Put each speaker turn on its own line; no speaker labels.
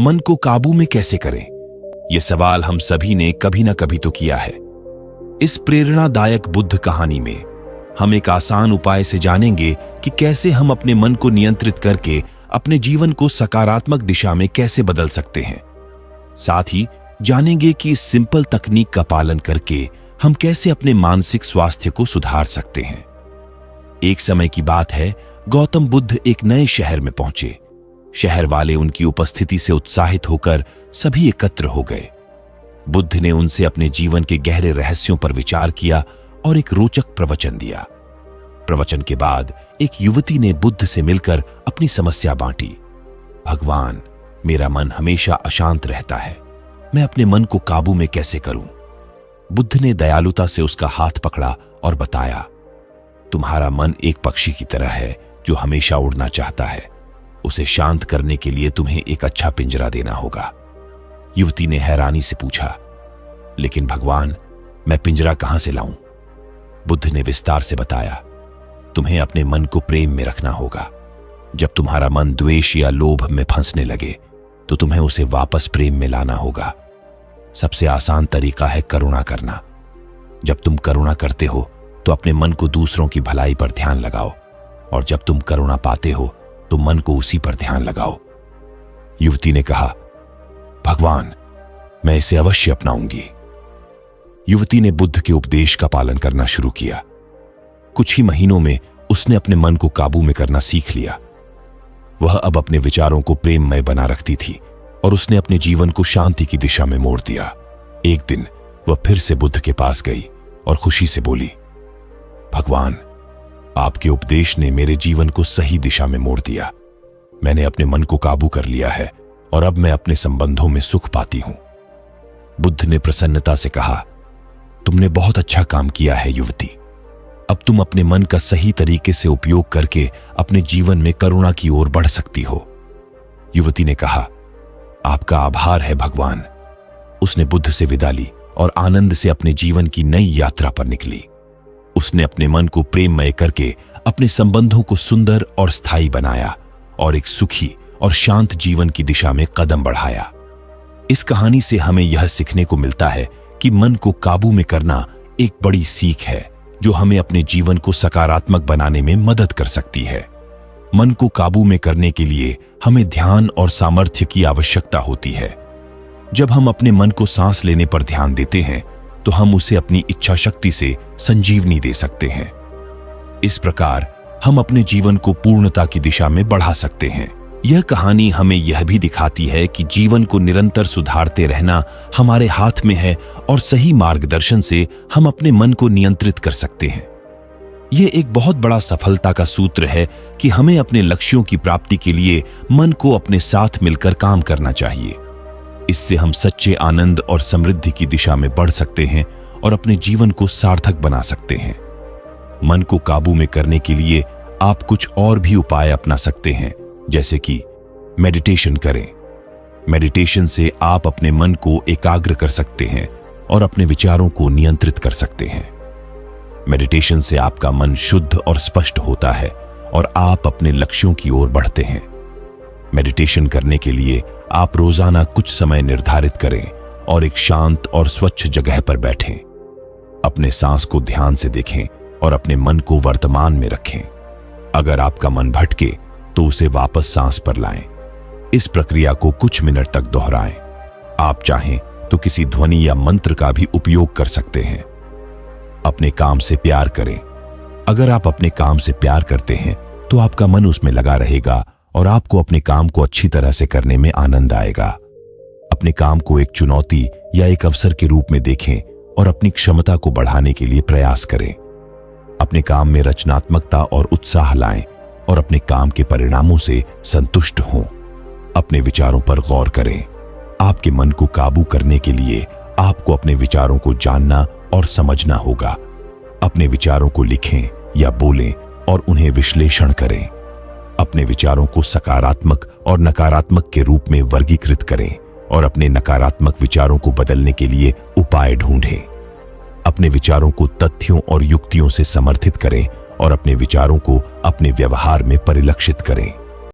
मन को काबू में कैसे करें? यह सवाल हम सभी ने कभी ना कभी तो किया है। इस प्रेरणादायक बुद्ध कहानी में हम एक आसान उपाय से जानेंगे कि कैसे हम अपने मन को नियंत्रित करके अपने जीवन को सकारात्मक दिशा में कैसे बदल सकते हैं। साथ ही जानेंगे कि इस सिंपल तकनीक का पालन करके हम कैसे अपने मानसिक स्वास्थ्य को सुधार सकते हैं। एक समय की बात है, गौतम बुद्ध एक नए शहर में पहुंचे। शहर वाले उनकी उपस्थिति से उत्साहित होकर सभी एकत्र हो गए। बुद्ध ने उनसे अपने जीवन के गहरे रहस्यों पर विचार किया और एक रोचक प्रवचन दिया। प्रवचन के बाद एक युवती ने बुद्ध से मिलकर अपनी समस्या बांटी। भगवान, मेरा मन हमेशा अशांत रहता है, मैं अपने मन को काबू में कैसे करूं? बुद्ध ने दयालुता से उसका हाथ पकड़ा और बताया, तुम्हारा मन एक पक्षी की तरह है जो हमेशा उड़ना चाहता है। उसे शांत करने के लिए तुम्हें एक अच्छा पिंजरा देना होगा। युवती ने हैरानी से पूछा, लेकिन भगवान, मैं पिंजरा कहां से लाऊं? बुद्ध ने विस्तार से बताया, तुम्हें अपने मन को प्रेम में रखना होगा। जब तुम्हारा मन द्वेष या लोभ में फंसने लगे तो तुम्हें उसे वापस प्रेम में लाना होगा। सबसे आसान तरीका है करुणा करना। जब तुम करुणा करते हो तो अपने मन को दूसरों की भलाई पर ध्यान लगाओ, और जब तुम करुणा पाते हो तो मन को उसी पर ध्यान लगाओ। युवती ने कहा, भगवान, मैं इसे अवश्य अपनाऊंगी। युवती ने बुद्ध के उपदेश का पालन करना शुरू किया। कुछ ही महीनों में उसने अपने मन को काबू में करना सीख लिया। वह अब अपने विचारों को प्रेममय बना रखती थी और उसने अपने जीवन को शांति की दिशा में मोड़ दिया। एक दिन वह फिर से बुद्ध के पास गई और खुशी से बोली, भगवान, आपके उपदेश ने मेरे जीवन को सही दिशा में मोड़ दिया। मैंने अपने मन को काबू कर लिया है और अब मैं अपने संबंधों में सुख पाती हूं। बुद्ध ने प्रसन्नता से कहा, तुमने बहुत अच्छा काम किया है युवती। अब तुम अपने मन का सही तरीके से उपयोग करके अपने जीवन में करुणा की ओर बढ़ सकती हो। युवती ने कहा, आपका आभार है भगवान। उसने बुद्ध से विदा ली और आनंद से अपने जीवन की नई यात्रा पर निकली। उसने अपने मन को प्रेममय करके अपने संबंधों को सुंदर और स्थायी बनाया और एक सुखी और शांत जीवन की दिशा में कदम बढ़ाया। इस कहानी से हमें यह सीखने को मिलता है कि मन को काबू में करना एक बड़ी सीख है जो हमें अपने जीवन को सकारात्मक बनाने में मदद कर सकती है। मन को काबू में करने के लिए हमें ध्यान और सामर्थ्य की आवश्यकता होती है। जब हम अपने मन को सांस लेने पर ध्यान देते हैं तो हम उसे अपनी इच्छा शक्ति से संजीवनी दे सकते हैं। इस प्रकार हम अपने जीवन को पूर्णता की दिशा में बढ़ा सकते हैं। यह कहानी हमें यह भी दिखाती है कि जीवन को निरंतर सुधारते रहना हमारे हाथ में है और सही मार्गदर्शन से हम अपने मन को नियंत्रित कर सकते हैं। यह एक बहुत बड़ा सफलता का सूत्र है कि हमें अपने लक्ष्यों की प्राप्ति के लिए मन को अपने साथ मिलकर काम करना चाहिए। इससे हम सच्चे आनंद और समृद्धि की दिशा में बढ़ सकते हैं और अपने जीवन को सार्थक बना सकते हैं। मन को काबू में करने के लिए आप कुछ और भी उपाय अपना सकते हैं, जैसे कि मेडिटेशन करें। मेडिटेशन से आप अपने मन को एकाग्र कर सकते हैं और अपने विचारों को नियंत्रित कर सकते हैं। मेडिटेशन से आपका मन शुद्ध और स्पष्ट होता है और आप अपने लक्ष्यों की ओर बढ़ते हैं। मेडिटेशन करने के लिए आप रोजाना कुछ समय निर्धारित करें और एक शांत और स्वच्छ जगह पर बैठें। अपने सांस को ध्यान से देखें और अपने मन को वर्तमान में रखें। अगर आपका मन भटके तो उसे वापस सांस पर लाएं। इस प्रक्रिया को कुछ मिनट तक दोहराएं। आप चाहें तो किसी ध्वनि या मंत्र का भी उपयोग कर सकते हैं। अपने काम से प्यार करें। अगर आप अपने काम से प्यार करते हैं तो आपका मन उसमें लगा रहेगा और आपको अपने काम को अच्छी तरह से करने में आनंद आएगा। अपने काम को एक चुनौती या एक अवसर के रूप में देखें और अपनी क्षमता को बढ़ाने के लिए प्रयास करें। अपने काम में रचनात्मकता और उत्साह लाएं और अपने काम के परिणामों से संतुष्ट हों। अपने विचारों पर गौर करें। आपके मन को काबू करने के लिए आपको अपने विचारों को जानना और समझना होगा। अपने विचारों को लिखें या बोलें और उन्हें विश्लेषण करें। अपने विचारों को सकारात्मक और नकारात्मक के रूप में वर्गीकृत करें और अपने नकारात्मक विचारों को बदलने के लिए उपाय ढूंढें। अपने विचारों को तथ्यों और युक्तियों से समर्थित करें और अपने विचारों को अपने व्यवहार में परिलक्षित करें।